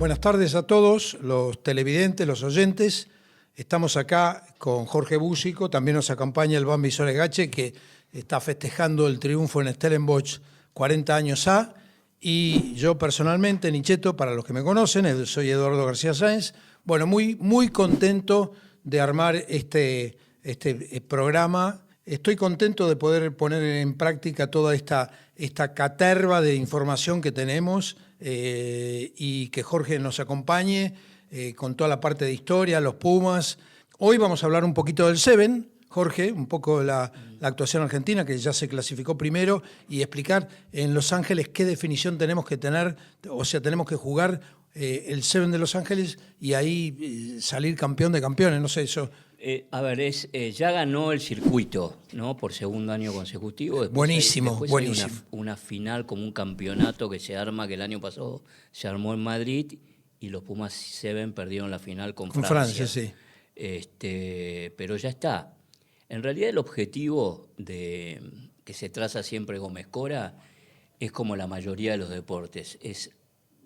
Buenas tardes a todos, los televidentes, los oyentes. Estamos acá con Jorge Búsico, también nos acompaña el Bambi Soregache, que está festejando el triunfo en Stellenbosch 40 años A. Y yo personalmente, Nicheto, para los que me conocen, soy Eduardo García Sáenz. Bueno, muy contento de armar este programa. Estoy contento de poder poner en práctica toda esta caterva de información que tenemos y que Jorge nos acompañe con toda la parte de historia, los Pumas. Hoy vamos a hablar un poquito del Seven, Jorge, un poco de la actuación argentina, que ya se clasificó primero, y explicar en Los Ángeles qué definición tenemos que tener, o sea, tenemos que jugar el Seven de Los Ángeles y ahí salir campeón de campeones, no sé, eso. Ya ganó el circuito, ¿no? Por segundo año consecutivo. Buenísimo. Hay una final como un campeonato que se arma, que el año pasado se armó en Madrid y los Pumas Seven perdieron la final con Francia. Sí. Pero ya está. En realidad el objetivo que se traza siempre Gómez Cora es como la mayoría de los deportes, es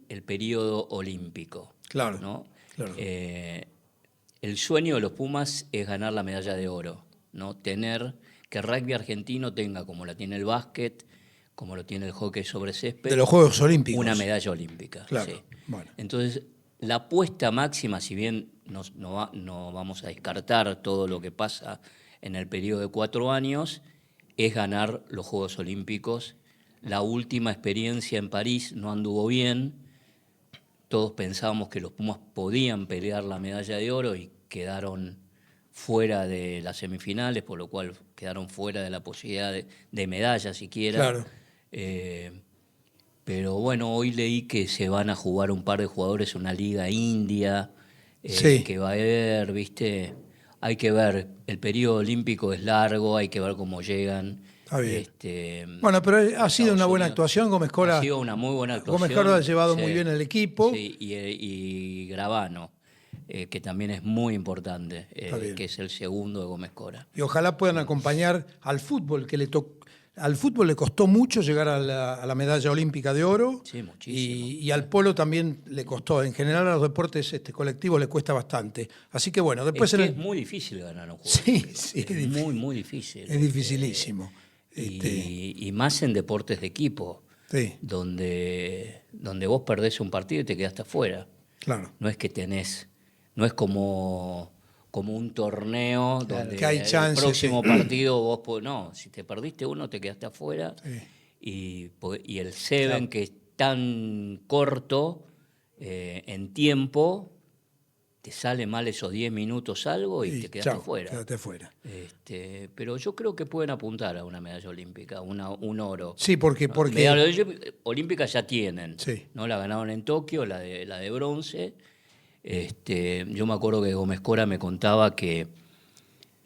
el periodo olímpico. Claro, ¿no? Claro. El sueño de los Pumas es ganar la medalla de oro, ¿no? Tener que el rugby argentino tenga, como la tiene el básquet, como lo tiene el hockey sobre césped, de los Juegos Olímpicos, una medalla olímpica. Claro. Sí. Bueno. Entonces, la apuesta máxima, si bien no vamos a descartar todo lo que pasa en el periodo de 4 años, es ganar los Juegos Olímpicos. La última experiencia en París no anduvo bien. Todos pensábamos que los Pumas podían pelear la medalla de oro y quedaron fuera de las semifinales, por lo cual quedaron fuera de la posibilidad de medalla siquiera. Claro. Pero bueno, hoy leí que se van a jugar un par de jugadores en una liga india, Sí. que va a haber, ¿viste? Hay que ver, el periodo olímpico es largo, hay que ver cómo llegan. Está bien. Bueno, pero ha sido una buena actuación, Gómez Cora. Ha sido una muy buena actuación. Gómez Cora ha llevado muy bien el equipo. Sí, y Gravano, que también es muy importante, que es el segundo de Gómez Cora. Y ojalá puedan acompañar al fútbol, que al fútbol le costó mucho llegar a la medalla olímpica de oro. Sí, muchísimo. Y al polo también le costó. En general a los deportes colectivos le cuesta bastante. Así que bueno, después... Es muy difícil ganar un juego. Sí, es muy difícil. Es dificilísimo. Y más en deportes de equipo, sí, donde vos perdés un partido y te quedaste afuera. Claro. No es como un torneo, claro, donde que hay chance, el próximo partido vos no, si te perdiste uno te quedaste afuera. Sí. Y el Seven, claro, que es tan corto en tiempo, te sale mal esos 10 minutos algo y te quedaste fuera. Quedaste fuera. Pero yo creo que pueden apuntar a una medalla olímpica, un oro. Sí, porque... Medalla olímpica ya tienen. Sí. ¿No? La ganaron en Tokio, la de bronce. Yo me acuerdo que Gómez Cora me contaba que,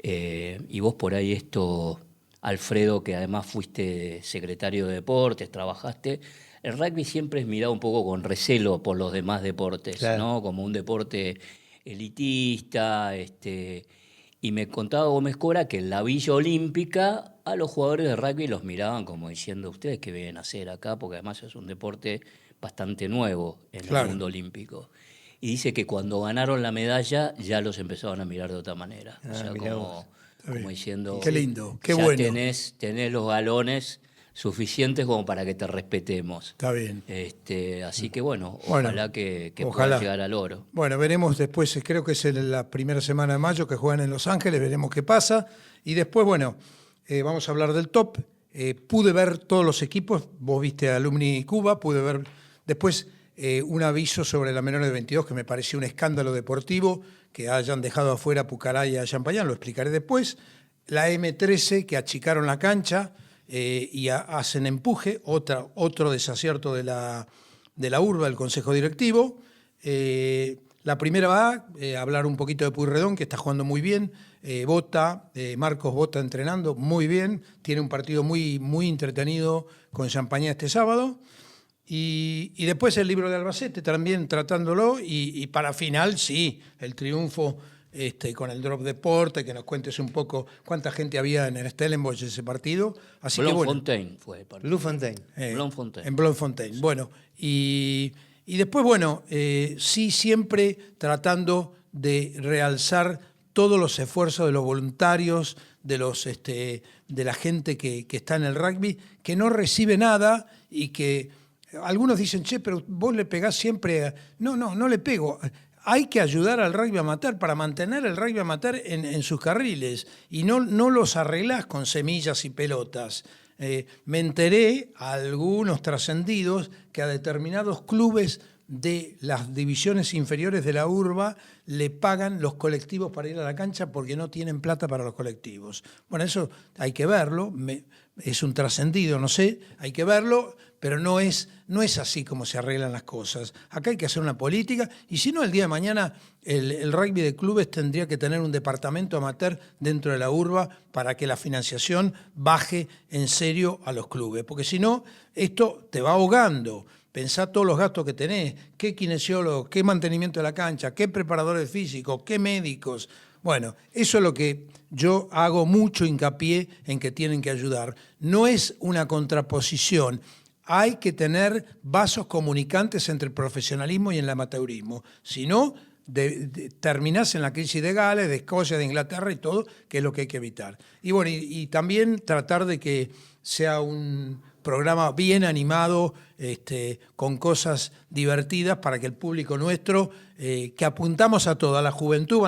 y vos por ahí Alfredo, que además fuiste secretario de deportes, trabajaste, el rugby siempre es mirado un poco con recelo por los demás deportes, claro, ¿no? Como un deporte elitista, y me contaba Gómez Cora que en la Villa Olímpica a los jugadores de rugby los miraban como diciendo, ¿ustedes qué vienen a hacer acá? Porque además es un deporte bastante nuevo en el mundo olímpico. Y dice que cuando ganaron la medalla ya los empezaban a mirar de otra manera. O sea, como diciendo, qué lindo, qué bueno. Tenés los galones suficientes como para que te respetemos. Está bien. Así que ojalá que puedan llegar al oro. Bueno, veremos después, creo que es la primera semana de mayo que juegan en Los Ángeles, veremos qué pasa. Y después, vamos a hablar del top. Pude ver todos los equipos, vos viste Alumni Cuba, pude ver después un aviso sobre la menor de 22 que me pareció un escándalo deportivo, que hayan dejado afuera a Pucará y a Champagnat, lo explicaré después. La M13, que achicaron la cancha, y hacen empuje, otro desacierto de la URBA, el Consejo Directivo. La primera va a hablar un poquito de Pueyrredón, que está jugando muy bien. Marcos Bota entrenando muy bien, tiene un partido muy entretenido con Champagnat este sábado. Y después el libro de Albacete también tratándolo, y para final sí, el triunfo con el Drop Deporte, que nos cuentes un poco cuánta gente había en el Stellenbosch ese partido. Así Bloemfontein fue el partido. Bloemfontein. Bloemfontein. En Bloemfontein. Sí. Bueno, y Y después, bueno, sí siempre tratando de realzar todos los esfuerzos de los voluntarios, de la gente que está en el rugby, que no recibe nada y que algunos dicen, che, pero vos le pegás siempre. No le pego. Hay que ayudar al rugby amateur para mantener el rugby amateur en sus carriles y no los arreglás con semillas y pelotas. Me enteré a algunos trascendidos que a determinados clubes de las divisiones inferiores de la urba le pagan los colectivos para ir a la cancha porque no tienen plata para los colectivos. Bueno, eso hay que verlo, es un trascendido, no sé, hay que verlo, pero no es así como se arreglan las cosas. Acá hay que hacer una política y si no, el día de mañana el rugby de clubes tendría que tener un departamento amateur dentro de la urba para que la financiación baje en serio a los clubes, porque si no, esto te va ahogando. Pensá todos los gastos que tenés, qué kinesiólogos, qué mantenimiento de la cancha, qué preparadores físicos, qué médicos. Bueno, eso es lo que yo hago mucho hincapié en que tienen que ayudar. No es una contraposición. Hay que tener vasos comunicantes entre el profesionalismo y el amateurismo. Si no, terminás en la crisis de Gales, de Escocia, de Inglaterra y todo, que es lo que hay que evitar. Y bueno, y también tratar de que sea un programa bien animado, con cosas divertidas para que el público nuestro, que apuntamos a toda la juventud,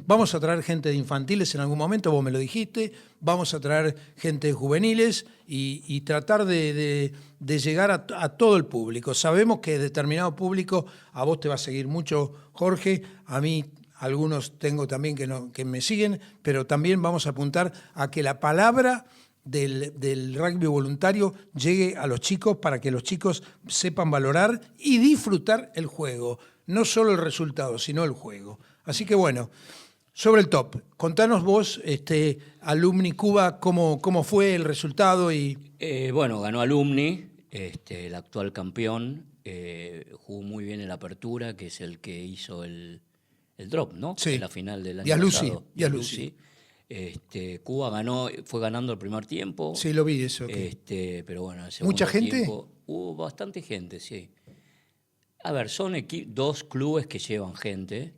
vamos a traer gente de infantiles en algún momento, vos me lo dijiste, vamos a traer gente de juveniles y tratar de llegar a todo el público. Sabemos que determinado público, a vos te va a seguir mucho, Jorge, a mí algunos tengo también que me siguen, pero también vamos a apuntar a que la palabra del rugby voluntario llegue a los chicos para que los chicos sepan valorar y disfrutar el juego. No solo el resultado, sino el juego. Así que bueno, sobre el top, contanos vos, Alumni Cuba, cómo fue el resultado. Bueno, ganó Alumni, el actual campeón, jugó muy bien en la apertura, que es el que hizo el drop, ¿no? Sí. En la final del año pasado. Lucy. Cuba fue ganando el primer tiempo. Sí, lo vi eso. Pero bueno, el segundo ¿Mucha gente? tiempo hubo bastante gente, sí. A ver, son dos clubes que llevan gente.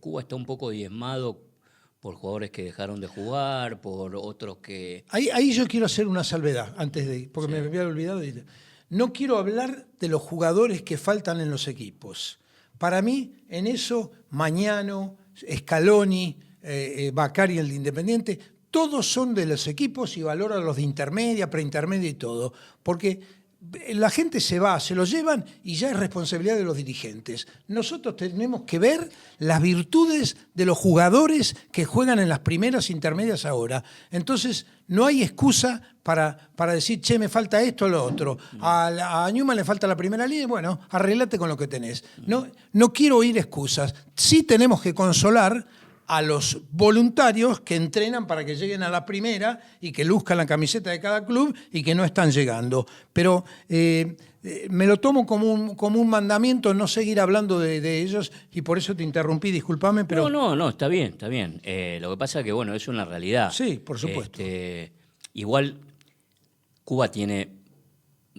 Cuba está un poco diezmado por jugadores que dejaron de jugar, por otros que... Ahí yo quiero hacer una salvedad, porque me había olvidado. No quiero hablar de los jugadores que faltan en los equipos. Para mí, en eso, Mañano, Scaloni, Bacari, el de Independiente, todos son de los equipos y valoran a los de intermedia, preintermedia y todo, porque la gente se va, se lo llevan y ya es responsabilidad de los dirigentes. Nosotros tenemos que ver las virtudes de los jugadores que juegan en las primeras intermedias ahora. Entonces, no hay excusa para decir, che, me falta esto o lo otro. A Newman le falta la primera línea, bueno, arreglate con lo que tenés. No quiero oír excusas. Sí tenemos que consolar a los voluntarios que entrenan para que lleguen a la primera y que luzcan la camiseta de cada club y que no están llegando. Pero me lo tomo como un mandamiento no seguir hablando de ellos y por eso te interrumpí, discúlpame. Pero... No, está bien. Lo que pasa es que, bueno, es una realidad. Sí, por supuesto. Igual, Cuba tiene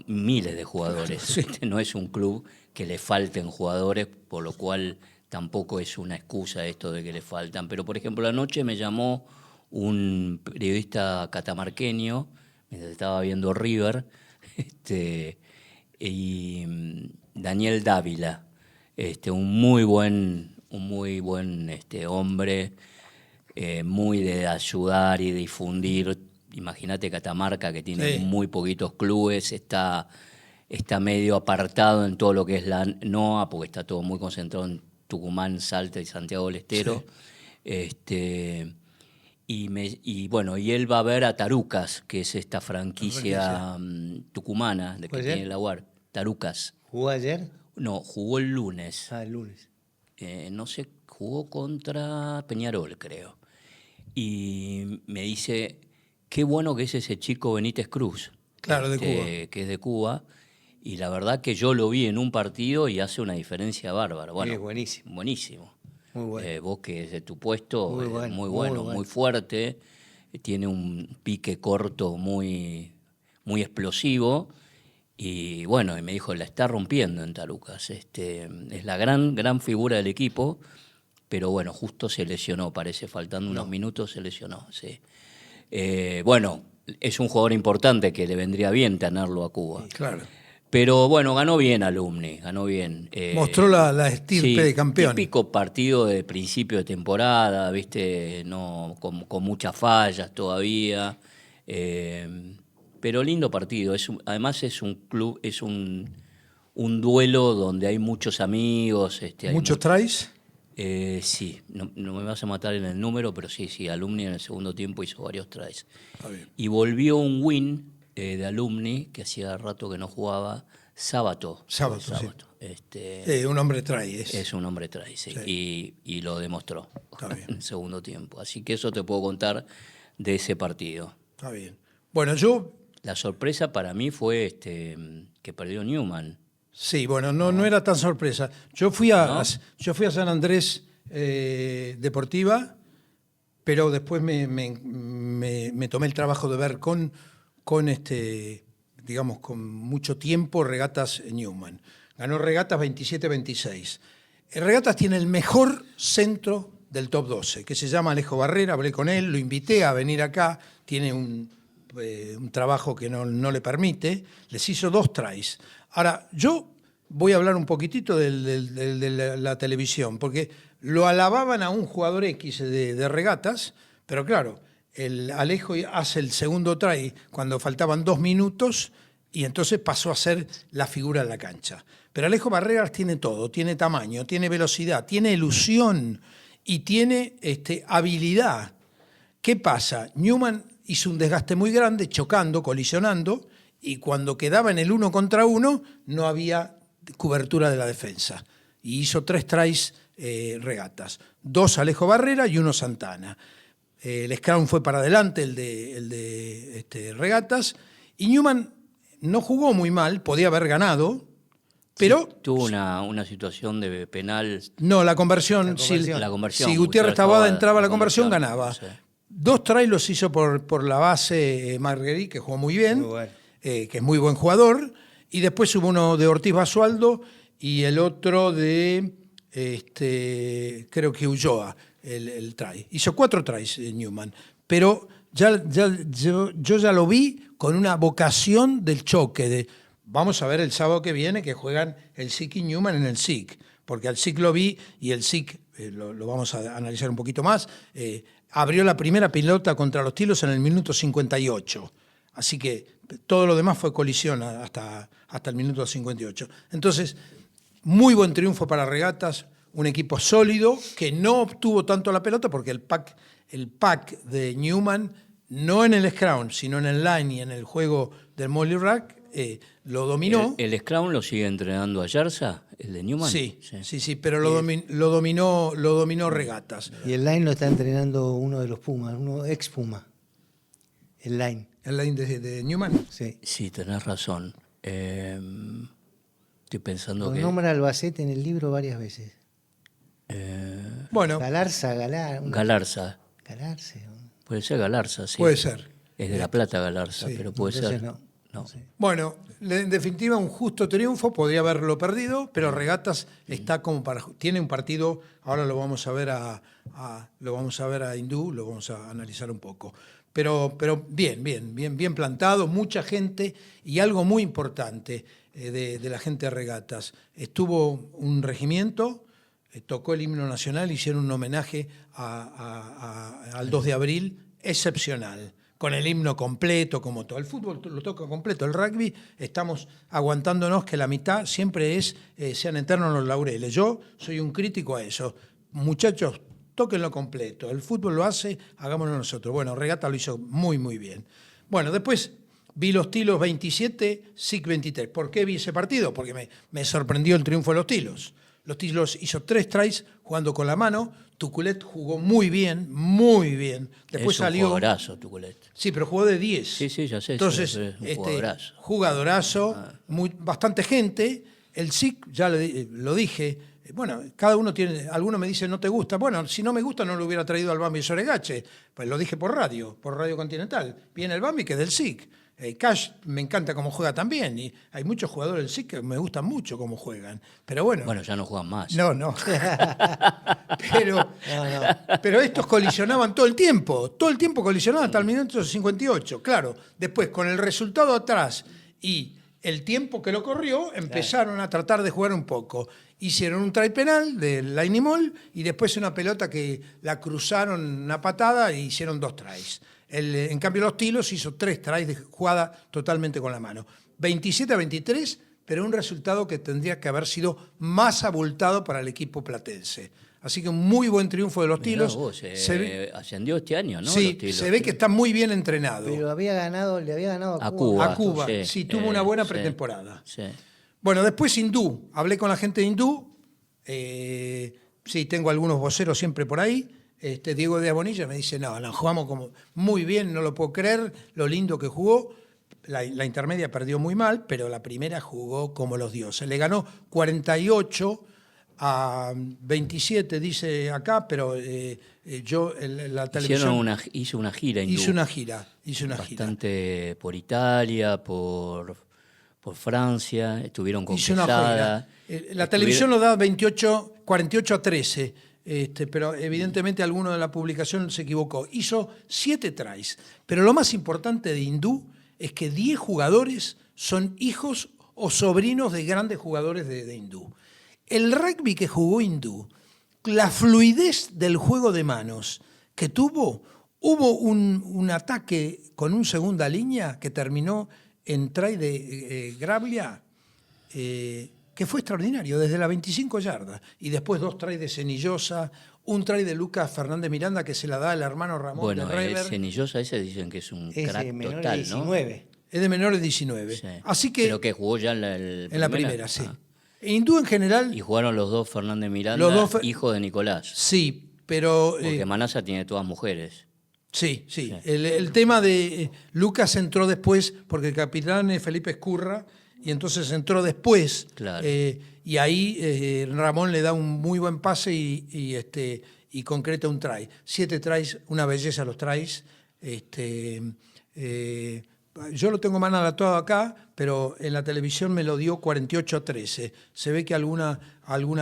miles de jugadores. Sí. No es un club que le falten jugadores, por lo cual... Tampoco es una excusa esto de que le faltan. Pero, por ejemplo, anoche me llamó un periodista catamarqueño, mientras estaba viendo River, y Daniel Dávila, un muy buen hombre, muy de ayudar y difundir. Imagínate Catamarca, que tiene muy poquitos clubes, está medio apartado en todo lo que es la NOA, porque está todo muy concentrado en Tucumán, Salta y Santiago del Estero. Sí. Y él va a ver a Tarucas, que es esta franquicia tucumana de que tiene la UAR. Tarucas. ¿Jugó ayer? No, jugó el lunes. El lunes. No sé, jugó contra Peñarol, creo. Y me dice, qué bueno que es ese chico Benítez Cruz. Claro, de Cuba. Que es de Cuba. Y la verdad que yo lo vi en un partido y hace una diferencia bárbara. Bueno, sí, buenísimo. Buenísimo. Muy bueno. Vos que es de tu puesto, muy bueno, muy fuerte, tiene un pique corto muy explosivo Y bueno, y me dijo, la está rompiendo en Tarucas. Es la gran figura del equipo, pero bueno, justo se lesionó, parece, faltando unos minutos se lesionó, sí. Bueno, es un jugador importante que le vendría bien tenerlo a Cuba. Claro. Pero bueno, ganó bien Alumni, ganó bien. Mostró la estirpe Sí, de campeón. típico partido de principio de temporada, viste, no, con muchas fallas todavía. Pero lindo partido. Además es un club, es un duelo donde hay muchos amigos. ¿Muchos tries? Sí, no me vas a matar en el número, pero sí, Alumni en el segundo tiempo hizo varios tries. Está bien. Y volvió un win de Alumni, que hacía rato que no jugaba, Sábato. Sí. Un hombre try. Es un hombre try, sí. Y lo demostró Está bien. en el segundo tiempo. Así que eso te puedo contar de ese partido. Está bien. Bueno, yo... La sorpresa para mí fue que perdió Newman. Sí, bueno, no era tan sorpresa. Yo fui a San Andrés Deportiva, pero después me tomé el trabajo de ver con mucho tiempo Regatas Newman. Ganó Regatas 27-26. Regatas tiene el mejor centro del top 12, que se llama Alejo Barrera. Hablé con él, lo invité a venir acá. Tiene un trabajo que no le permite. Les hizo 2 tries. Ahora, yo voy a hablar un poquitito de la televisión, porque lo alababan a un jugador X de Regatas, pero claro, el Alejo hace el segundo try cuando faltaban 2 minutos y entonces pasó a ser la figura en la cancha. Pero Alejo Barreras tiene todo, tiene tamaño, tiene velocidad, tiene ilusión y tiene habilidad. ¿Qué pasa? Newman hizo un desgaste muy grande, chocando, colisionando, y cuando quedaba en el 1 contra 1 no había cobertura de la defensa. Y hizo 3 tries Regatas. 2 Alejo Barrera y 1 Santana. El scrum fue para adelante, el de Regatas, y Newman no jugó muy mal, podía haber ganado, pero... Sí, tuvo una situación de penal. No, la conversión. La conversión. Si Gutiérrez Taboada entraba a la conversión, conversión, ganaba. Sí. 2 tries los hizo por la base Marguerite, que jugó muy bien, Muy bueno. Que es muy buen jugador, y después hubo uno de Ortiz Basualdo y el otro de, creo que Ulloa, el try. Hizo 4 tries Newman, pero yo ya lo vi con una vocación del choque. Vamos a ver el sábado que viene que juegan el SIC y Newman en el SIC, porque al SIC lo vi y el SIC, lo vamos a analizar un poquito más, abrió la primera pelota contra los Tilos en el minuto 58. Así que todo lo demás fue colisión hasta el minuto 58. Entonces, muy buen triunfo para Regatas, un equipo sólido que no obtuvo tanto la pelota porque el pack de Newman, no en el scrum, sino en el line y en el juego del Molly Rack, lo dominó. ¿El Scrum lo sigue entrenando a Yarza, el de Newman? Sí, pero lo dominó Regatas. Y el line lo está entrenando uno de los Pumas, uno ex Puma. El line. ¿El line de Newman? Sí. Sí, tenés razón. Estoy pensando Lo que... nombra Albacete en el libro varias veces. Bueno, Galarza. Galarza. Galarce. Puede ser Galarza, sí. puede ser. Es de La Plata Galarza, Sí, pero puede Entonces ser. no sé. Bueno, en definitiva un justo triunfo, podría haberlo perdido, pero Regatas está como tiene un partido, ahora lo vamos a ver a Hindú, lo vamos a analizar un poco. Pero bien plantado, mucha gente y algo muy importante de la gente de Regatas. Estuvo un regimiento, tocó el himno nacional, hicieron un homenaje al 2 de abril excepcional, con el himno completo, como todo. El fútbol lo toca completo, el rugby estamos aguantándonos que la mitad siempre sean eternos los laureles. Yo soy un crítico a eso. Muchachos, tóquenlo completo. El fútbol lo hace, hagámoslo nosotros. Bueno, Regata lo hizo muy, muy bien. Bueno, después vi los Tilos 27, SIC 23. ¿Por qué vi ese partido? Porque me sorprendió el triunfo de los Tilos. Los Tilos hizo 3 tries jugando con la mano. Tuculet jugó muy bien, muy bien. Después es un salió. jugadorazo, Tuculet. Sí, pero jugó de 10. Sí, ya sé. Entonces, es un jugadorazo. Jugadorazo, bastante gente. El SIC, ya lo dije, bueno, cada uno tiene, alguno me dice no te gusta. Bueno, si no me gusta no lo hubiera traído al Bambi Soregache. Pues lo dije por Radio Continental. Viene el Bambi que es del SIC. Cash me encanta cómo juega también. Y hay muchos jugadores sí que me gustan mucho cómo juegan. Pero bueno. Bueno, ya no juegan más. No. Pero estos colisionaban todo el tiempo. Todo el tiempo colisionaban hasta el minuto 58. Claro, después con el resultado atrás y el tiempo que lo corrió, empezaron a tratar de jugar un poco. Hicieron un try penal del Lainimol y después una pelota que la cruzaron una patada e hicieron 2 tries. En cambio, los Tilos hizo 3 tries de jugada totalmente con la mano. 27-23, pero un resultado que tendría que haber sido más abultado para el equipo platense. Así que un muy buen triunfo de los Tilos. Ascendió este año, ¿no? Sí, se ve que está muy bien entrenado. Pero le había ganado a Cuba. A Cuba, sí, tuvo una buena pretemporada. Sí. Bueno, después Hindú. Hablé con la gente de Hindú. Sí, tengo algunos voceros siempre por ahí. Diego de Bonilla me dice, no, jugamos como muy bien, no lo puedo creer, lo lindo que jugó. La intermedia perdió muy mal, pero la primera jugó como los dioses. Le ganó 48-27, dice acá, pero yo en la televisión... Hizo una gira. Hizo una gira. Bastante por Italia, por Francia, estuvieron con Quesada. La televisión lo da 48-13. Pero evidentemente alguno de la publicación se equivocó. Hizo 7 tries. Pero lo más importante de Hindú es que 10 jugadores son hijos o sobrinos de grandes jugadores de Hindú. El rugby que jugó Hindú, la fluidez del juego de manos que tuvo, hubo un ataque con un segunda línea que terminó en try de Gravlia, que fue extraordinario, desde la 25 yardas. Y después 2 tries de Cenillosa, un try de Lucas Fernández Miranda que se la da al hermano Ramón de Rever. Cenillosa ese dicen que es un crack total, de 19. ¿No? Es de menores de 19. Sí. Así que, pero que jugó ya en la primera, sí. Hindú en general... Y jugaron los 2 Fernández Miranda, hijo de Nicolás. Sí, pero... Porque Manasa tiene todas mujeres. Sí. El tema de Lucas entró después, porque el capitán es Felipe Escurra, y entonces entró después. Claro. Y ahí Ramón le da un muy buen pase y concreta un try. 7 tries, una belleza los tries. Yo lo tengo más anotado acá, pero en la televisión me lo dio 48-13. Se ve que alguna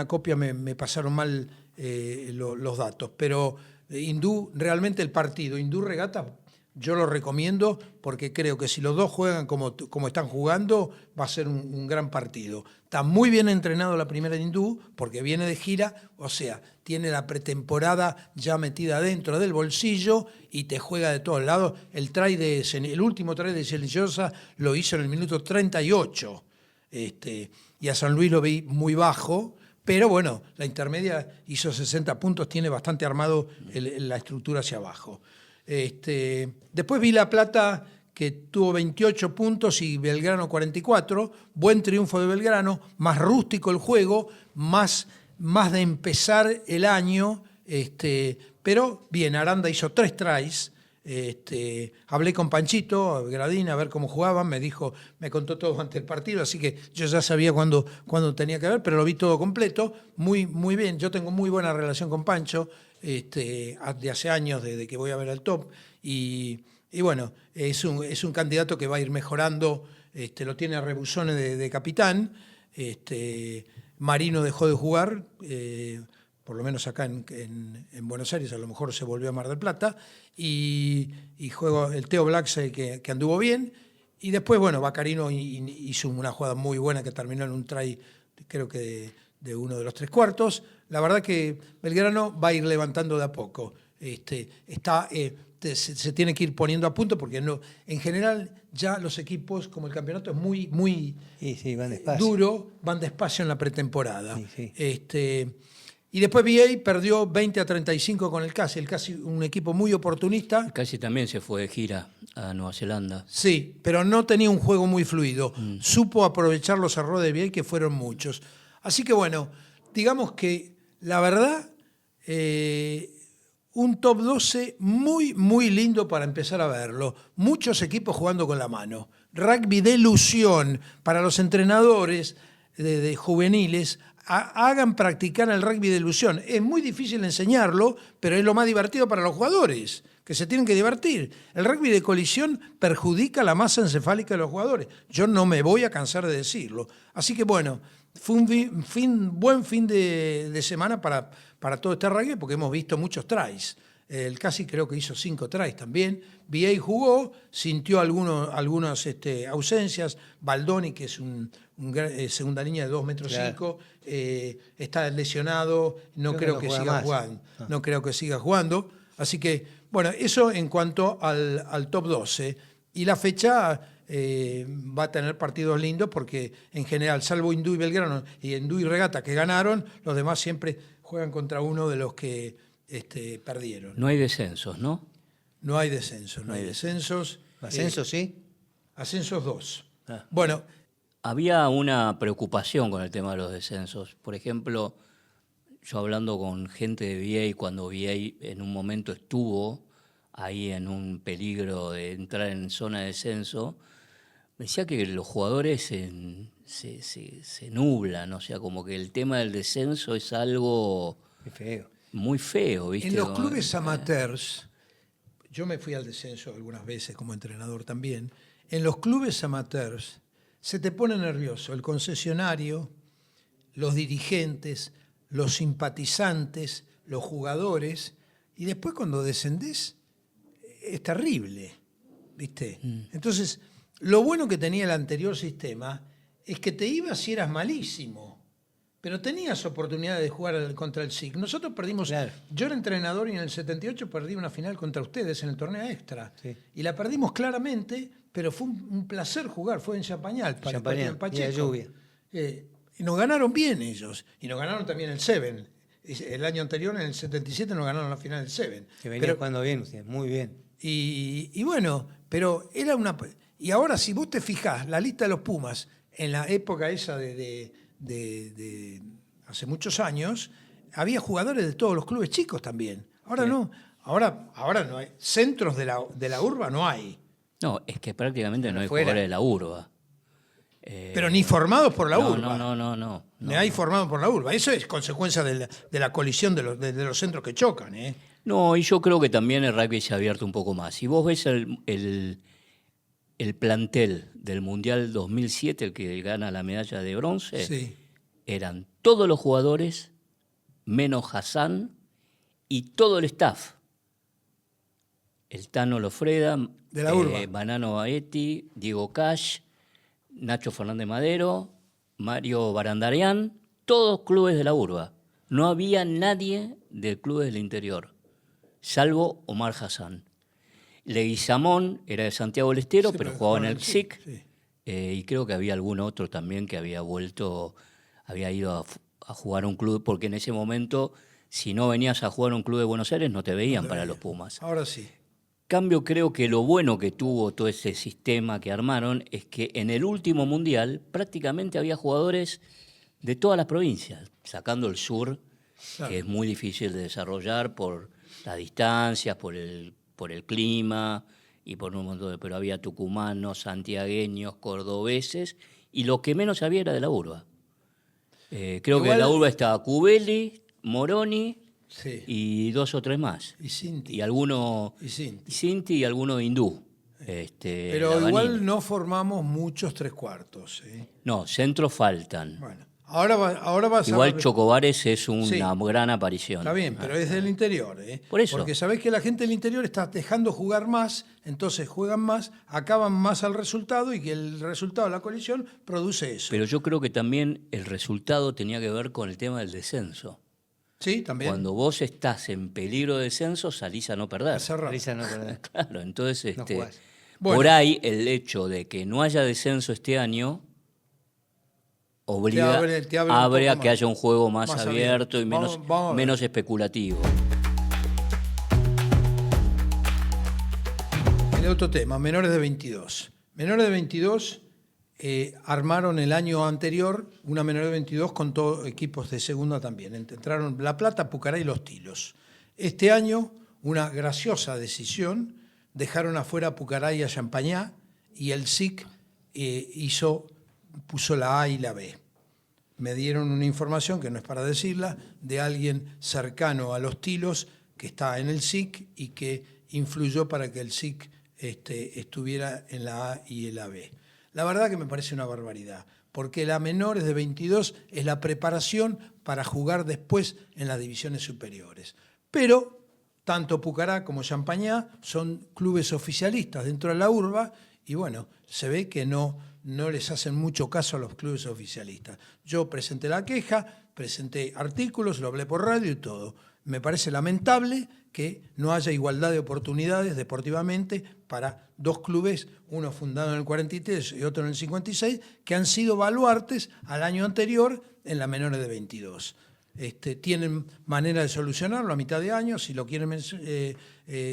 copia me pasaron mal los datos. Pero Hindú, realmente el partido, Hindú Regata, yo lo recomiendo porque creo que si los dos juegan como están jugando, va a ser un gran partido. Está muy bien entrenado la primera de Hindú porque viene de gira, o sea, tiene la pretemporada ya metida dentro del bolsillo y te juega de todos lados. El último try de Cenillosa lo hizo en el minuto 38. Y a San Luis lo vi muy bajo, pero bueno, la intermedia hizo 60 puntos, tiene bastante armado la estructura hacia abajo. Después vi La Plata, que tuvo 28 puntos y Belgrano 44. Buen triunfo de Belgrano, más rústico el juego, más de empezar el año. Pero bien, Aranda hizo 3 tries. Hablé con Panchito Gradín a ver cómo jugaban, me contó todo antes del partido, así que yo ya sabía cuándo tenía que ver, pero lo vi todo completo, muy, muy bien. Yo tengo muy buena relación con Pancho, de hace años, desde que voy a ver al top, y bueno, es un candidato que va a ir mejorando, lo tiene a Rebusones de capitán, Marino dejó de jugar, por lo menos acá en Buenos Aires, a lo mejor se volvió a Mar del Plata, y juega el Teo Black que anduvo bien, y después, bueno, Baccarino hizo una jugada muy buena que terminó en un try, creo que de uno de los 3/4. La verdad que Belgrano va a ir levantando de a poco. Se tiene que ir poniendo a punto porque en general ya los equipos, como el campeonato es muy, muy van despacio. Duro, van despacio en la pretemporada. Sí. Y después VA perdió 20-35 con el Casi un equipo muy oportunista. El Casi también se fue de gira a Nueva Zelanda. Sí, pero no tenía un juego muy fluido. Supo aprovechar los errores de VA, que fueron muchos. Así que bueno, digamos que la verdad, un top 12 muy, muy lindo para empezar a verlo. Muchos equipos jugando con la mano. Rugby de ilusión para los entrenadores de juveniles. Hagan practicar el rugby de ilusión. Es muy difícil enseñarlo, pero es lo más divertido para los jugadores, que se tienen que divertir. El rugby de colisión perjudica la masa encefálica de los jugadores. Yo no me voy a cansar de decirlo. Así que bueno, fue un buen fin de semana para todo este rugby porque hemos visto muchos tries. El Casi creo que hizo 5 tries también. VA jugó, sintió algunas ausencias. Baldoni, que es segunda línea de 2,5 metros, Claro. está lesionado, no creo que siga más. jugando. No creo que siga jugando. Así que, bueno, eso en cuanto al top 12. Y la fecha va a tener partidos lindos porque, en general, salvo Hindú y Belgrano y Hindú y Regata que ganaron, los demás siempre juegan contra uno de los que perdieron. No hay descensos, ¿no? No hay descensos, no hay descensos. ¿Ascenso sí? Ascensos 2. Ah. Bueno, Había una preocupación con el tema de los descensos. Por ejemplo, yo hablando con gente de VA, cuando VA en un momento estuvo ahí en un peligro de entrar en zona de descenso, me decía que los jugadores se nublan, o sea, como que el tema del descenso es algo Qué feo. muy feo, ¿viste? en los clubes amateurs, yo me fui al descenso algunas veces como entrenador también, en los clubes amateurs se te pone nervioso el concesionario, los dirigentes, los simpatizantes, los jugadores, y después cuando descendés es terrible, ¿viste? Entonces, lo bueno que tenía el anterior sistema es que te ibas si eras malísimo, pero tenías oportunidad de jugar contra el SIC. Nosotros perdimos, Claro. yo era entrenador y en el 78 perdí una final contra ustedes en el torneo extra. Sí. Y la perdimos claramente, pero fue un placer jugar, fue en Champañal, para el partido Champañal, del Pacheco. y la lluvia. Y nos ganaron bien ellos, y nos ganaron también el Seven. El año anterior, en el 77, nos ganaron la final del Seven. Que venía Pero- jugando bien usted, muy bien. y bueno, pero era una... Y ahora, si vos te fijás, la lista de los Pumas, en la época esa de hace muchos años, había jugadores de todos los clubes chicos también. Ahora Sí. no, ahora no hay. Centros de la urba no hay. No, es que prácticamente no hay Afuera. jugadores de la urba. Pero ni formados por la no, urba. no. Ni hay formados por la urba. Eso es consecuencia de la colisión de los centros que chocan, ¿eh? No, y yo creo que también el rugby se ha abierto un poco más. Si vos ves el plantel del Mundial 2007, el que gana la medalla de bronce, Sí. eran todos los jugadores, menos Hassan, y todo el staff. El Tano Lofreda, De la urba. Banano Baetti, Diego Cash, Nacho Fernández Madero, Mario Barandarian, todos clubes de la urba. No había nadie del club del interior, salvo Omar Hassan. Leguizamón era de Santiago del Estero, Sí, pero jugaba en el SIC, SIC, sí. y creo que había algún otro también que había ido a jugar a un club, porque en ese momento, si no venías a jugar a un club de Buenos Aires, no te veían para los Pumas. Ahora sí. Cambio, creo que lo bueno que tuvo todo ese sistema que armaron es que en el último mundial prácticamente había jugadores de todas las provincias, sacando el sur, Claro. que es muy difícil de desarrollar por las distancias, por el clima y por un montón de... Pero había tucumanos, santiagueños, cordobeses, y lo que menos había era de la urba. Creo que Igual- de la urba estaba Cubelli, Moroni Sí. y 2 o 3 más. Y Cinti. Y alguno Y Cinti. Sinti y alguno hindú. Pero Lavanini. igual no formamos muchos tres cuartos, ¿eh? No, centros faltan. Bueno, ahora vas a Igual ver- Chocobares es una Sí. gran aparición. Está bien, pero es del interior, ¿eh? Por eso. Porque sabés que la gente del interior está dejando jugar más, entonces juegan más, acaban más al resultado y que el resultado de la colisión produce eso. Pero yo creo que también el resultado tenía que ver con el tema del descenso. Sí, también. Cuando vos estás en peligro de descenso, salís a no perder. A cerrar. Marisa no perdés. Claro, entonces No jugás. Bueno. por ahí el hecho de que no haya descenso este año obliga, te abre un abre poco a que más. haya un juego más, Más abierto y abierto. Vamos a ver. menos especulativo. El otro tema, menores de 22. Menores de 22 armaron el año anterior una menor de 22 con todos equipos de segunda también. Entraron La Plata, Pucará y Los Tilos. Este año, una graciosa decisión, dejaron afuera a Pucará y a Champañá y el SIC puso la A y la B. Me dieron una información, que no es para decirla, de alguien cercano a Los Tilos que está en el SIC y que influyó para que el SIC estuviera en la A y en la B. La verdad que me parece una barbaridad, porque la menores de 22 es la preparación para jugar después en las divisiones superiores. Pero tanto Pucará como Champañá son clubes oficialistas dentro de la urba y bueno, se ve que no les hacen mucho caso a los clubes oficialistas. Yo presenté la queja, presenté artículos, lo hablé por radio y todo. Me parece lamentable que no haya igualdad de oportunidades deportivamente para dos clubes, uno fundado en el 43 y otro en el 56, que han sido baluartes al año anterior en la menores de 22. Tienen manera de solucionarlo a mitad de año, si lo quieren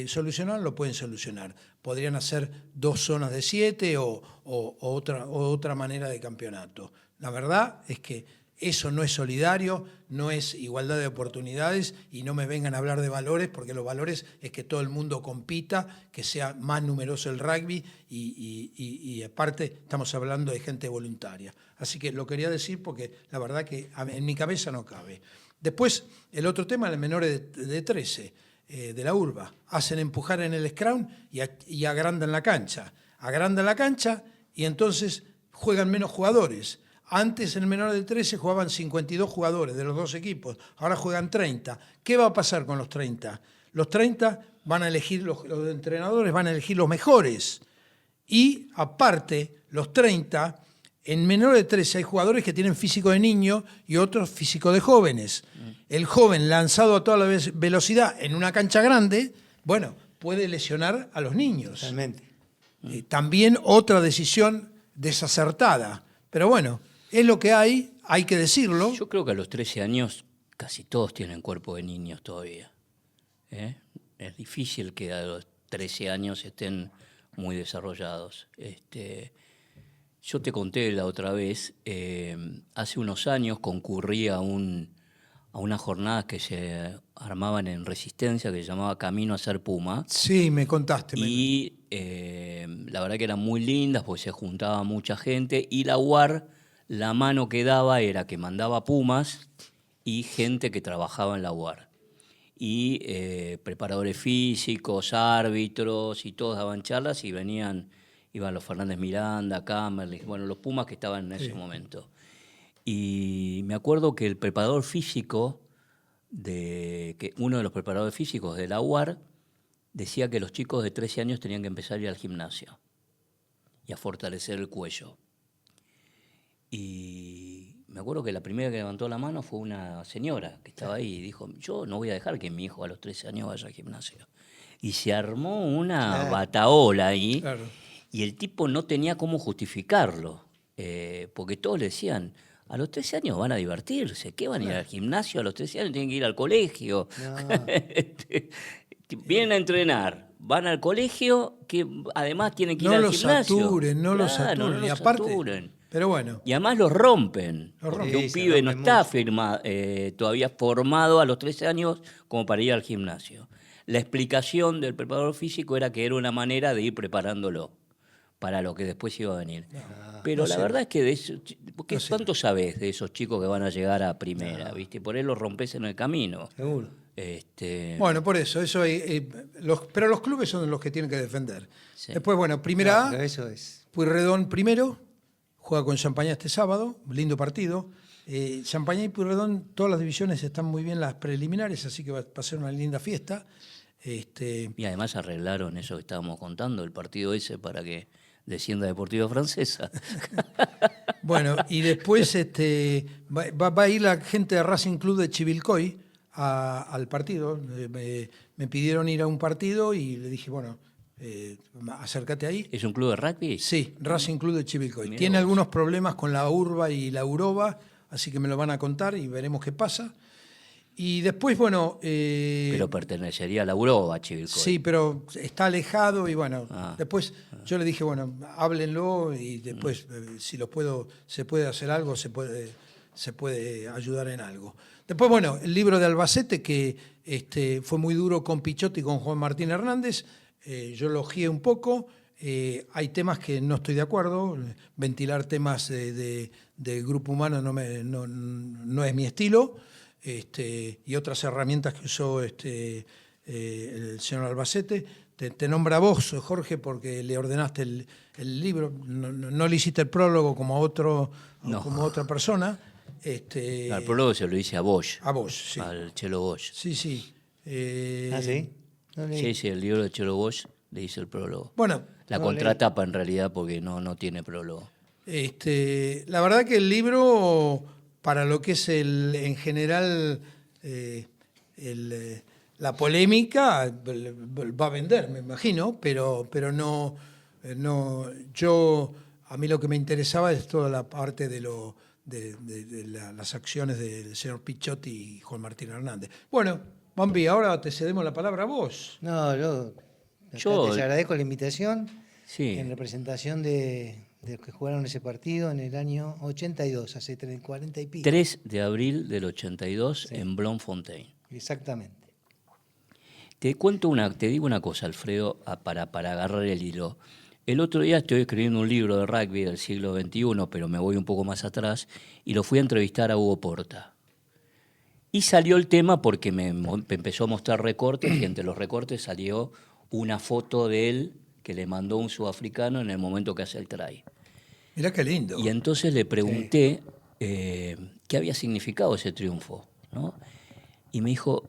solucionar, lo pueden solucionar. Podrían hacer 2 zonas de 7 o otra manera de campeonato. La verdad es que eso no es solidario, no es igualdad de oportunidades y no me vengan a hablar de valores, porque los valores es que todo el mundo compita, que sea más numeroso el rugby y aparte estamos hablando de gente voluntaria. Así que lo quería decir porque la verdad que en mi cabeza no cabe. Después, el otro tema, los menores de 13 de la urba, hacen empujar en el scrum y agrandan la cancha. Agrandan la cancha y entonces juegan menos jugadores. Antes en el menor de 13 jugaban 52 jugadores de los dos equipos, ahora juegan 30. ¿Qué va a pasar con los 30? Los 30 van a elegir, los entrenadores van a elegir los mejores. Y aparte, los 30, en menor de 13 hay jugadores que tienen físico de niño y otros físico de jóvenes. El joven lanzado a toda la velocidad en una cancha grande, bueno, puede lesionar a los niños. Totalmente. También otra decisión desacertada. Pero bueno, es lo que hay que decirlo. Yo creo que a los 13 años casi todos tienen cuerpo de niños todavía. Es difícil que a los 13 años estén muy desarrollados. Yo te conté la otra vez, hace unos años concurrí a unas jornadas que se armaban en Resistencia, que se llamaba Camino a ser Puma. Sí, me contaste. Y la verdad que eran muy lindas, porque se juntaba mucha gente, y la UAR, la mano que daba era que mandaba pumas y gente que trabajaba en la UAR. Y preparadores físicos, árbitros, y todos daban charlas y iban los Fernández Miranda, Kammerlich, bueno, los pumas que estaban en ese momento. Y me acuerdo que el preparador físico, uno de los preparadores físicos de la UAR, decía que los chicos de 13 años tenían que empezar a ir al gimnasio y a fortalecer el cuello. Y me acuerdo que la primera que levantó la mano fue una señora que estaba ahí y dijo, yo no voy a dejar que mi hijo a los 13 años vaya al gimnasio. Y se armó una batahola ahí, y el tipo no tenía cómo justificarlo, porque todos le decían, a los 13 años van a divertirse, ¿qué van a ir al gimnasio? A los 13 años tienen que ir al colegio. No. Vienen a entrenar, van al colegio, que además tienen que ir al gimnasio. No los saturen. Y aparte, saturen. Pero bueno. Y además los rompen. Porque un Sí, pibe no está todavía formado a los 13 años como para ir al gimnasio. La explicación del preparador físico era que era una manera de ir preparándolo para lo que después iba a venir. Pero la verdad es que de eso, porque ¿cuánto sabés de esos chicos que van a llegar a primera? ¿Viste? Por ahí los rompes en el camino. Seguro. Bueno, por eso pero los clubes son los que tienen que defender. Sí. Después, bueno, primera A, eso es. Pueyrredón primero, juega con Champañá este sábado, lindo partido. Champañá y Pueyrredón, todas las divisiones están muy bien las preliminares, así que va a ser una linda fiesta. Y además arreglaron eso que estábamos contando, el partido ese para que descienda Deportiva Francesa. Bueno, y después va a ir la gente de Racing Club de Chivilcoy al partido. Me pidieron ir a un partido y le dije, bueno, acércate ahí. ¿Es un club de rugby? Sí, Racing Club de Chivilcoy. Mirá Tiene vos. algunos problemas con la urba y la uroba, así que me lo van a contar y veremos qué pasa. Y después, bueno... Pero pertenecería a la Uroba, Chivilcoy. Sí, pero está alejado y bueno, después yo le dije, bueno, háblenlo y después si se puede hacer algo, se puede ayudar en algo. Después, bueno, el libro de Albacete, que fue muy duro con Pichotti y con Juan Martín Hernández, yo lo elogié un poco, hay temas que no estoy de acuerdo, ventilar temas de grupo humano no es mi estilo, y otras herramientas que usó el señor Albacete. te nombra vos, Jorge, porque le ordenaste el libro, no le hiciste el prólogo como a otro, No. como a otra persona. El prólogo se lo hice a Bosch. A vos, sí. Al Chelo Bosch. Sí, sí. ¿Ah, sí? No leí. Sí, el libro de Chelo Bosch le hice el prólogo. Bueno, La contratapa en realidad porque no tiene prólogo. la verdad que el libro, para lo que es en general la polémica, va a vender, me imagino, pero no, a mí lo que me interesaba es toda la parte de las acciones del señor Picciotti y Juan Martín Hernández. Bueno, Bambi, ahora te cedemos la palabra a vos. No, Yo- les agradezco la invitación Sí. en representación de los que jugaron ese partido en el año 82, hace 40 y pico. 3 de abril del 82 en Bloemfontein. Exactamente. Te digo una cosa, Alfredo, para agarrar el hilo. El otro día estoy escribiendo un libro de rugby del siglo XXI, pero me voy un poco más atrás, y lo fui a entrevistar a Hugo Porta. Y salió el tema porque me empezó a mostrar recortes, y entre los recortes salió una foto de él que le mandó un sudafricano en el momento que hace el try. Mirá qué lindo. Y entonces le pregunté qué había significado ese triunfo, ¿no? Y me dijo,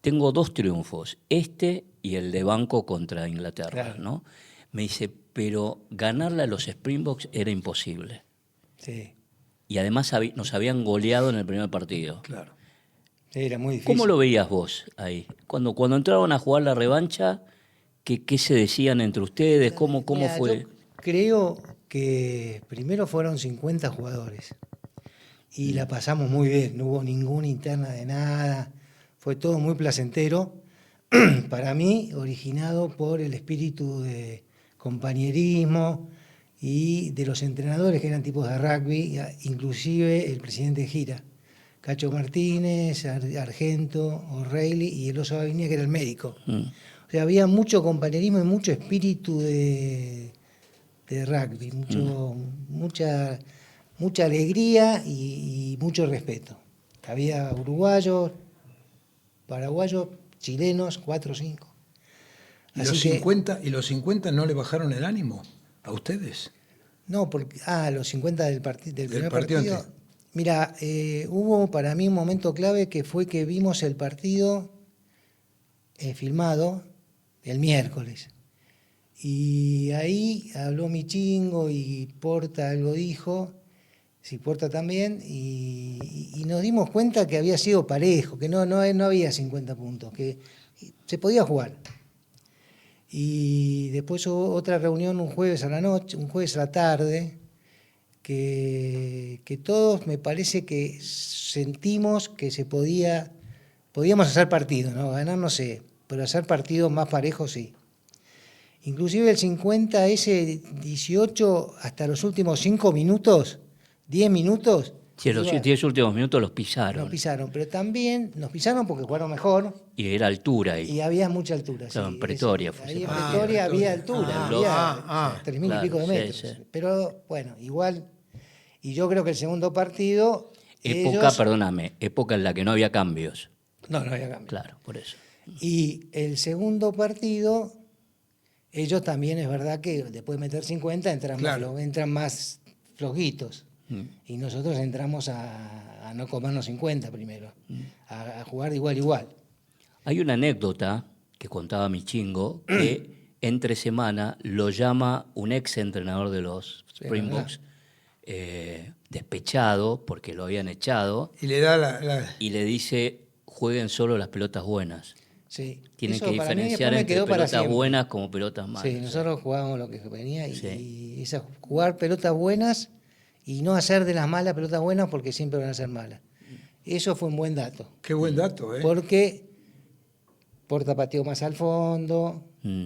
tengo 2 triunfos, este y el de Banco contra Inglaterra, Claro. ¿no? Me dice, pero ganarle a los Springboks era imposible. Sí, Y además nos habían goleado en el primer partido. Claro. era muy difícil. ¿Cómo lo veías vos ahí? Cuando entraron a jugar la revancha, ¿qué se decían entre ustedes? ¿Cómo Mira, fue? Yo creo que primero fueron 50 jugadores y la pasamos muy bien, no hubo ninguna interna de nada, fue todo muy placentero, para mí originado por el espíritu de compañerismo y de los entrenadores que eran tipos de rugby, inclusive el presidente de gira, Cacho Martínez, Argento, O'Reilly y el Oso Avenida, que era el médico. O sea, había mucho compañerismo y mucho espíritu de rugby, mucha alegría y mucho respeto. Había uruguayos, paraguayos, chilenos, 4 o 5. ¿Y los 50 no le bajaron el ánimo a ustedes? No, porque los 50 del primer partido partido. antes. Mira, hubo para mí un momento clave que fue que vimos el partido filmado el miércoles. Y ahí habló Michingo y Porta algo dijo, sí, Porta también, y nos dimos cuenta que había sido parejo, que no había 50 puntos, que se podía jugar. Y después hubo otra reunión un jueves a la tarde, que todos me parece que sentimos que podíamos hacer partido, ¿no? Ganar no sé, pero hacer partidos más parejos sí. Inclusive el 50, ese 18, hasta los últimos 5 minutos, 10 minutos. Sí, los 10 últimos minutos los pisaron. Nos pisaron, pero también nos pisaron porque jugaron mejor Y era altura ahí. y había mucha altura. Claro, sí, en Pretoria eso. fue Ahí en ese partido. Pretoria había Pretoria. altura, había 3.000 claro, y pico de sí, metros. sí. Pero bueno, igual. Y yo creo que el segundo partido. Época en la que no había cambios. No había cambio. Claro, por eso. Y el segundo partido, ellos también es verdad que después de meter 50 entran más flojitos. Y nosotros entramos a no comernos 50 primero, a jugar de igual a igual. Hay una anécdota que contaba Michingo que entre semana lo llama un ex entrenador de los Springboks, despechado porque lo habían echado, Y le da y le dice, jueguen solo las pelotas buenas. Sí. Tienen Eso que para mí diferenciar después me entre quedó para pelotas siempre. buenas como pelotas malas. Sí, nosotros jugábamos lo que venía Sí. y jugar pelotas buenas y no hacer de las malas pelotas buenas porque siempre van a ser malas. Eso fue un buen dato. Qué buen dato, ¿eh? Porque Porta pateó más al fondo.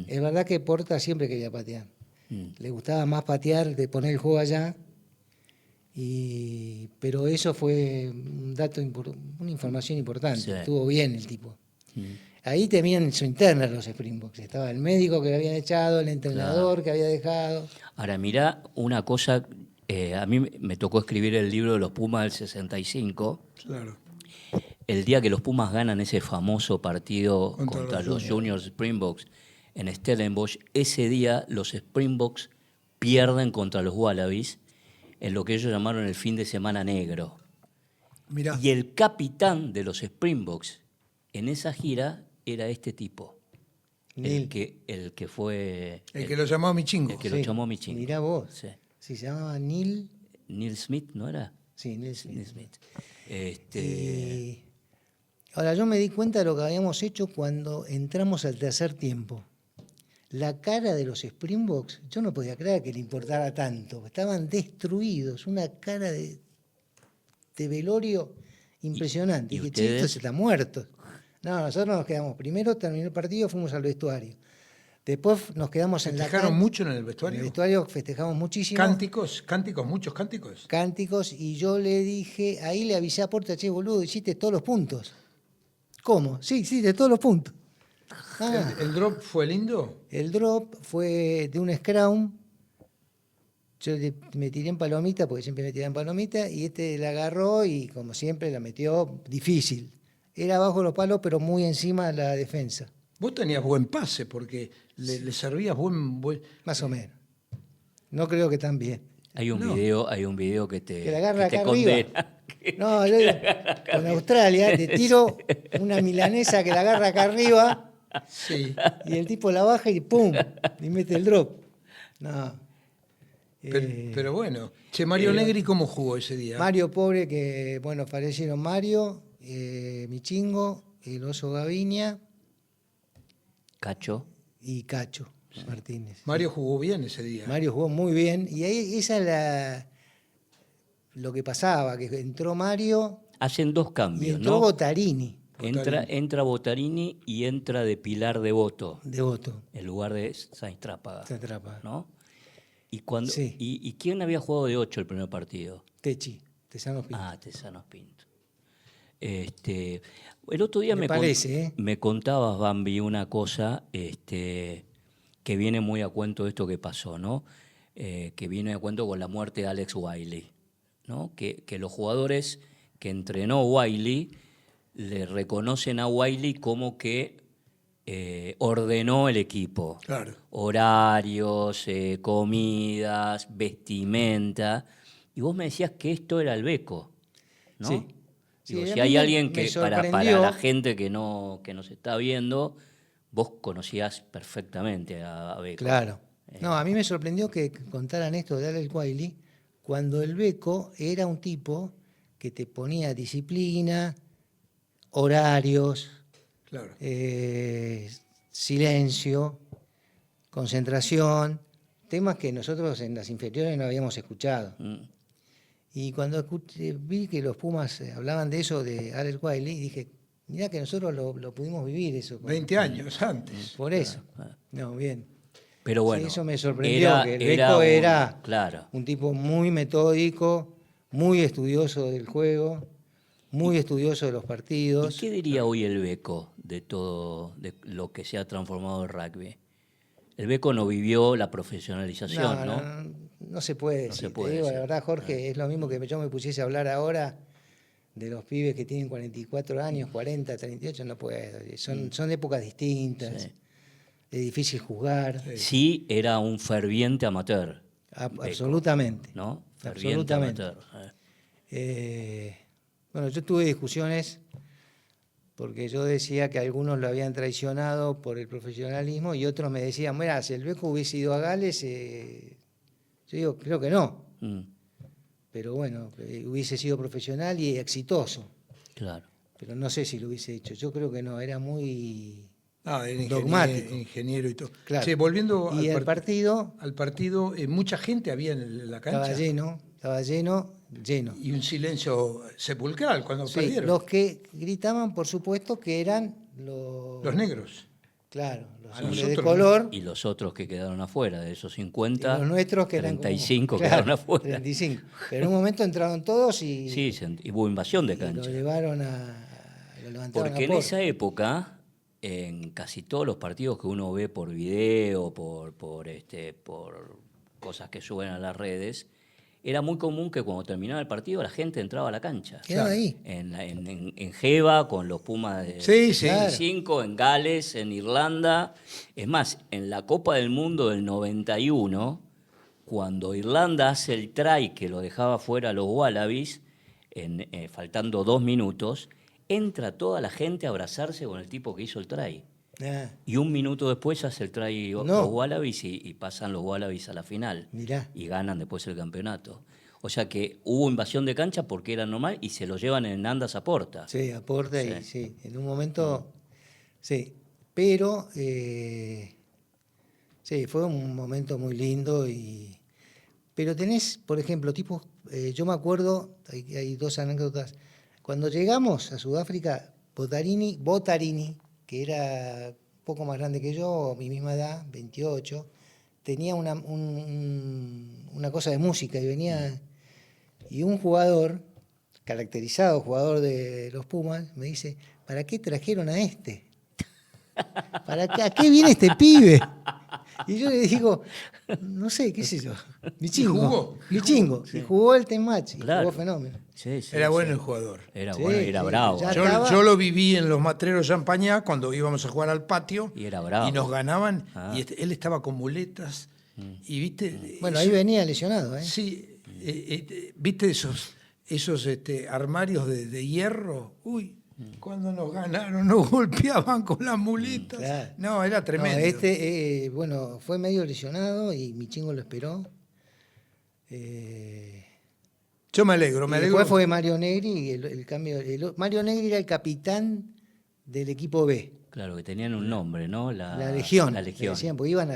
Es verdad que Porta siempre quería patear. Le gustaba más patear, de poner el juego allá. Pero eso fue un dato, una información importante. Sí. Estuvo bien el tipo. Ahí tenían su interna los Springboks. Estaba el médico que lo habían echado, el entrenador que había dejado. Ahora, mirá una cosa, a mí me tocó escribir el libro de los Pumas del 65, Claro. el día que los Pumas ganan ese famoso partido contra los Juniors Springboks en Stellenbosch, ese día los Springboks pierden contra los Wallabies en lo que ellos llamaron el fin de semana negro. Mirá, Y el capitán de los Springboks en esa gira era este tipo, Neil. el que fue... el que lo llamó Michingo. el que lo llamó Michingo. Mirá vos. Sí. Sí, se llamaba Neil. Neil Smith, ¿no era? Sí, Neil Smith. Neil Smith. Y ahora yo me di cuenta de lo que habíamos hecho cuando entramos al tercer tiempo. La cara de los Springboks, yo no podía creer que le importara tanto. Estaban destruidos, una cara de velorio impresionante. y Dije, ustedes? che, esto se está muerto. No, nosotros nos quedamos. Primero terminó el partido, fuimos al vestuario. Después nos quedamos en la ¿Festejaron cancha. mucho en el En vestuario? el vestuario festejamos muchísimo. Cánticos, muchos cánticos. Cánticos, y yo le dije, ahí le avisé a Porta, che, boludo, hiciste todos los puntos. ¿Cómo? Sí, de todos los puntos. Ah, ¿El drop fue lindo? el drop fue de un scrum. Yo me tiré en palomita, porque siempre me tiré en palomita, y este la agarró y, como siempre, la metió difícil. Era bajo los palos, pero muy encima de la defensa. Vos tenías buen pase porque le servías buen... Más o menos. No creo que tan bien. Hay un No. video que te, Que la agarra que te acá arriba. condena. No, yo con Australia te tiro una milanesa que la agarra acá arriba Sí. y el tipo la baja y ¡pum! Y mete el drop. No. Pero bueno. Che, Mario Negri, ¿cómo jugó ese día? Mario Pobre, que bueno, fallecieron Mario, Michingo, el Oso Gaviña Cacho. y Cacho Martínez. Mario jugó bien ese día. Mario jugó muy bien y ahí esa es lo que pasaba, que entró Mario Hacen dos y cambios, entró ¿no? Botarini Entra Botarini y entra de Pilar Devoto, de Voto. en lugar de Sainz Trápaga, Se atrapa. ¿no? Y, cuando, Sí. y quién había jugado de 8 el primer partido? Techi, Tesano Pinto. Ah, Tesanos Pinto. El otro día Me parece, ¿eh? me contabas, Bambi, una cosa que viene muy a cuento de esto que pasó, ¿no? Que viene a cuento con la muerte de Alex Wiley, ¿no? Que los jugadores que entrenó Wiley le reconocen a Wiley como que ordenó el equipo. Claro. Horarios, comidas, vestimenta. Y vos me decías que esto era el Beco, ¿no? Sí. Digo, Sí, a si mí hay me alguien que, para sorprendió. la gente que nos está viendo, vos conocías perfectamente a Beco. Claro. No, a mí me sorprendió que contaran esto de Alex Wiley cuando el Beco era un tipo que te ponía disciplina, horarios, Claro. silencio, concentración, temas que nosotros en las inferiores no habíamos escuchado. Mm. Y cuando vi que los Pumas hablaban de eso, de Alex Wiley, dije, mirá que nosotros lo pudimos vivir eso. 20 años antes. Por eso. No, bien. Pero bueno, Sí, eso me sorprendió, que el era Beco un- era claro. un tipo muy metódico, muy estudioso del juego, muy estudioso de los ¿Y partidos. qué diría hoy el Beco de todo de lo que se ha transformado el rugby? El Beco no vivió la profesionalización, ¿no? No se puede No se decir. puede Te digo, la decir. verdad, Jorge, es lo mismo que yo me pusiese a hablar ahora de los pibes que tienen 44 años, 40, 38, no puedo. Son épocas distintas, Sí. es difícil juzgar. Sí, era un ferviente amateur, Beco, Absolutamente. ¿no? Ferviente Absolutamente. amateur. Bueno, yo tuve discusiones porque yo decía que algunos lo habían traicionado por el profesionalismo y otros me decían, mira, si el Beco hubiese ido a Gales, yo digo, creo que no, Mm, pero bueno, hubiese sido profesional y exitoso, claro. pero no sé si lo hubiese hecho, yo creo que no, era muy Ah, era dogmático. ingeniero y todo. Claro. Che, volviendo Y el partido al partido, mucha gente había en la cancha. estaba lleno. Y un silencio sepulcral cuando Sí, perdieron. los que gritaban, por supuesto, que eran Los negros. Claro, los A hombres de nosotros, color. Y los otros que quedaron afuera, de esos Y 50, los nuestros que eran 35 como, quedaron claro, afuera. 35. Pero en un momento entraron todos y, Sí, y hubo invasión de y lo cancha. levantaron lo levantaron Porque a en por. esa época, en casi todos los partidos que uno ve por video, por cosas que suben a las redes, era muy común que cuando terminaba el partido la gente entraba a la cancha. Quedaba ahí. En Geva, con los Pumas de Sí, sí. 65, en Gales, en Irlanda. Es más, en la Copa del Mundo del 91, cuando Irlanda hace el try que lo dejaba fuera a los Wallabies, faltando 2 minutos, entra toda la gente a abrazarse con el tipo que hizo el try. Ah, Y 1 minuto después hace el try No. los Wallabies y pasan los Wallabies a la final. Mirá. Y ganan después el campeonato. O sea que hubo invasión de cancha porque era normal y se lo llevan en andas a Porta. sí, aporta Sí. y sí, en un momento, sí, pero sí, fue un momento muy lindo pero tenés, por ejemplo, tipos, yo me acuerdo, hay 2 anécdotas, cuando llegamos a Sudáfrica, Botarini, que era un poco más grande que yo, mi misma edad, 28, tenía una cosa de música y venía, y un jugador, caracterizado jugador de los Pumas, me dice, ¿para qué trajeron a este? ¿A qué viene este pibe? Y yo le digo, no sé, qué sé yo, jugó? mi chingo, y jugó el Test Match, y Claro. jugó fenómeno. Sí, sí, Era sí. bueno el jugador. Era Sí, bueno, era sí, bravo. ya Yo, estaba- yo lo viví en los Matreros Champañá cuando íbamos a jugar al patio. Y era bravo. Y nos ganaban. Ah. Y él estaba con muletas. Y viste. Bueno, eso- ahí venía lesionado, ¿eh? Sí, viste esos armarios de hierro. Uy, cuando nos ganaron, nos golpeaban con las muletas. Claro. No, era tremendo. No, bueno, fue medio lesionado y mi chingo lo esperó. Yo me alegro, me Y alegro. después fue Mario Negri, y el cambio. Mario Negri era el capitán del equipo B, Claro, que tenían un nombre, ¿no? la Legión. La le Legión. decían, porque iban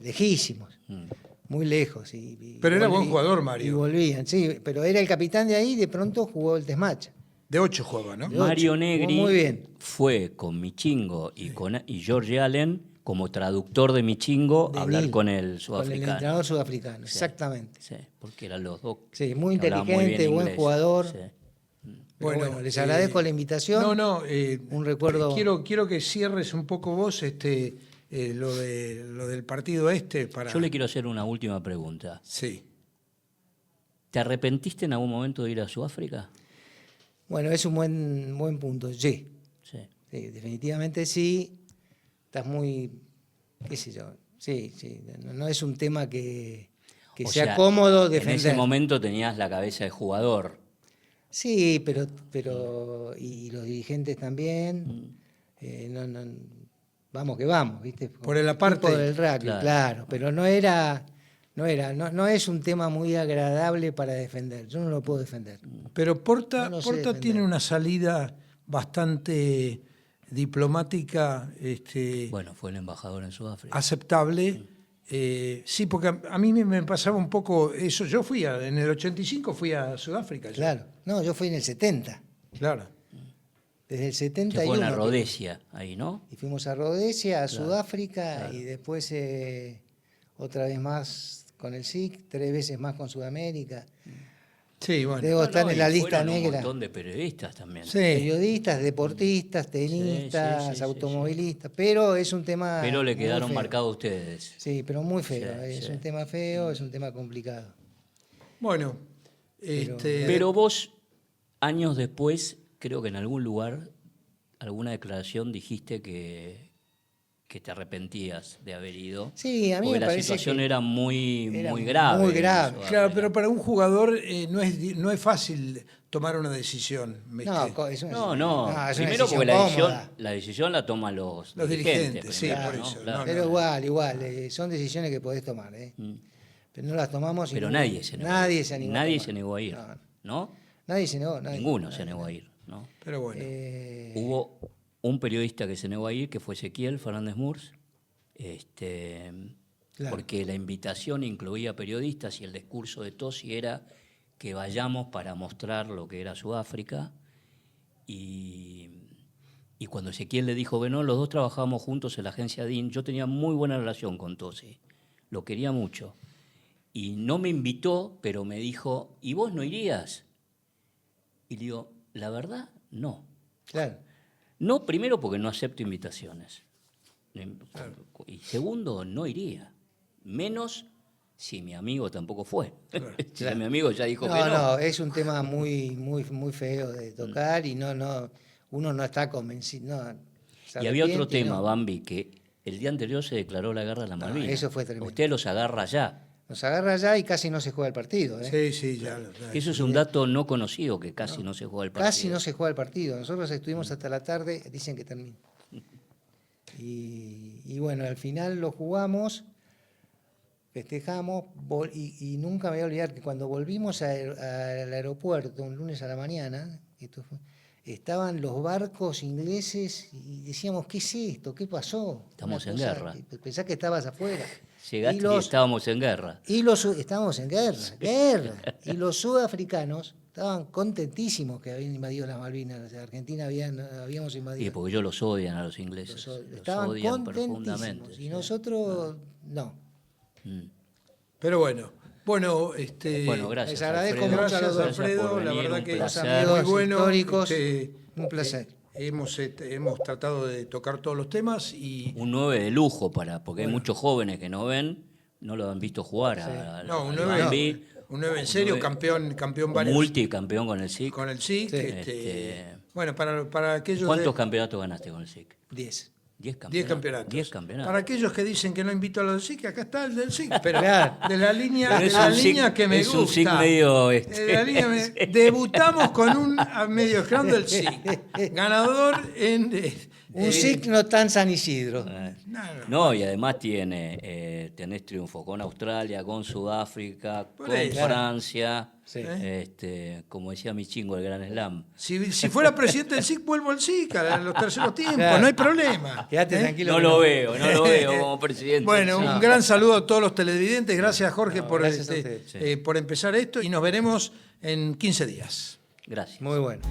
lejísimos, Mm. muy lejos. Pero era volví- buen jugador, Mario. Y volvían, sí, pero era el capitán de ahí y de pronto jugó el Desmatch. De 8 jugaba, ¿no? De Mario 8, Negri jugó muy bien. fue con Michingo y George Allen como traductor de Michingo De a hablar Nil, con el Con el sudafricano. entrenador sudafricano, exactamente. Sí, porque eran los dos. Sí, muy que hablaban inteligente, bien buen inglés. jugador. Sí. Pero bueno, les agradezco la invitación. No, Un recuerdo. Quiero que cierres un poco vos lo del partido para. Yo le quiero hacer una última pregunta. Sí. ¿Te arrepentiste en algún momento de ir a Sudáfrica? Bueno, es un buen punto. Sí, Sí. sí, definitivamente sí. Estás muy, qué sé yo. Sí, sí. No es un tema que O sea sea, cómodo En defender. ese momento tenías la cabeza de jugador. Sí, pero y los dirigentes también. Vamos que vamos, ¿viste? Por la parte- Tipo del rugby, Claro. claro. Pero no es un tema muy agradable para defender. Yo no lo puedo defender. Pero Porta, No lo sé Porta defender. tiene una salida bastante diplomática, Bueno, fue el embajador en Sudáfrica. aceptable. Sí, porque a mí me pasaba un poco eso. Yo en el 85 fui a Sudáfrica. yo. Claro. No, yo fui en el 70. Claro. Desde el Que 71. fue en la Rhodesia, ahí, ¿no? Y fuimos a Rhodesia, a Sudáfrica, y después otra vez más con el SIC, 3 veces más con Sudamérica. Sí, bueno. Debo estar en y la lista fueron negra. Un montón de periodistas también. Sí. Periodistas, deportistas, tenistas, sí, sí, automovilistas, pero es un tema. Pero le muy quedaron feo. marcados a ustedes. Sí, pero muy feo. Sí, Es sí. un tema feo, es un tema complicado. Bueno, Pero vos, años después, creo que en algún lugar, alguna declaración dijiste que te arrepentías de haber ido. Sí, a mí porque me la parece situación que era muy era grave. muy en grave. Sudáfrica. claro, pero para un jugador no es fácil tomar una decisión. ¿viste? es una, No. es una Primero porque decisión cómoda. la decisión la toman los dirigentes, sí, primero, por ¿no? eso, Claro. no, Pero igual, son decisiones que podés tomar, ¿eh? Pero no las tomamos. y Pero no- nadie se negó. Nadie se animó. a Nadie tomar. se negó a ir. No, ¿No? nadie se negó. Nadie. Ninguno se negó a ir. ¿No? Pero bueno. Hubo un periodista que se negó a ir, que fue Ezequiel Fernández Murs, Claro. porque la invitación incluía periodistas y el discurso de Tosi era que vayamos para mostrar lo que era Sudáfrica. Y cuando Ezequiel le dijo que no, los dos trabajábamos juntos en la agencia DIN. Yo tenía muy buena relación con Tosi, lo quería mucho. Y no me invitó, pero me dijo, ¿y vos no irías? Y le digo, la verdad, no. Claro. No, primero porque no acepto invitaciones. Y segundo, no iría. Menos si mi amigo tampoco fue. Si Claro. mi amigo ya dijo No, que no. no, es un tema muy feo de tocar y uno no está convencido. No, se Y había otro arrepiente, tema, no. Bambi, que el día anterior se declaró la guerra a las Malvinas. eso fue tremendo. Usted los agarra ya. Nos agarra allá y casi no se juega el partido. ¿eh? Sí, sí, ya. Eso es un dato no conocido, que casi no se juega el partido. Casi no se juega el partido. Nosotros estuvimos hasta la tarde, dicen que termina. Y bueno, al final lo jugamos, festejamos y nunca me voy a olvidar que cuando volvimos al aeropuerto un lunes a la mañana, estaban los barcos ingleses y decíamos, ¿qué es esto? ¿Qué pasó? Estamos Una en cosa guerra. Pensá que estabas afuera. Llegaste y estábamos en guerra. Estábamos en guerra. Y los sudafricanos estaban contentísimos que habían invadido las Malvinas. O sea, Argentina habíamos Y invadido. porque ellos los odian a los ingleses. Los Estaban odian contentísimos. profundamente. Y sí. nosotros, no. Mm. Pero bueno, Bueno, gracias. Les agradezco Alfredo. mucho a los dos. Gracias, Alfredo, por la venir, verdad un que placer. amigos muy bueno. históricos, un placer. Hemos tratado de tocar todos los temas y Un 9 de lujo, porque hay muchos jóvenes que no ven, no lo han visto jugar no, un al 9, Bambi. un 9 en serio, nueve- campeón varios Multicampeón con el SIC. con el SIC. Sí. Bueno, para aquellos ¿Cuántos campeonatos ganaste con el SIC? 10. 10 10 campeonatos. 10 campeonatos. Para aquellos que dicen que no invito a los del SIC, acá está el del SIC, pero Claro. de la línea, Pero de es la un SIC línea que me es gusta. un SIC medio, De la línea debutamos con un medio scrum del SIC. Ganador en... Un SIC no tan San Isidro. No, y además tenés triunfo con Australia, con Sudáfrica, Por con eso. Francia, Sí. como decía mi chingo, el Gran Slam. Si fuera presidente del SIC, vuelvo al SIC a los terceros tiempos, Claro. no hay problema. Quédate ¿Eh? tranquilo. No que lo veo como presidente. Bueno, un gran saludo a todos los televidentes. Gracias, Jorge, gracias a ustedes. por empezar esto y nos veremos en 15 días. Gracias. Muy bueno.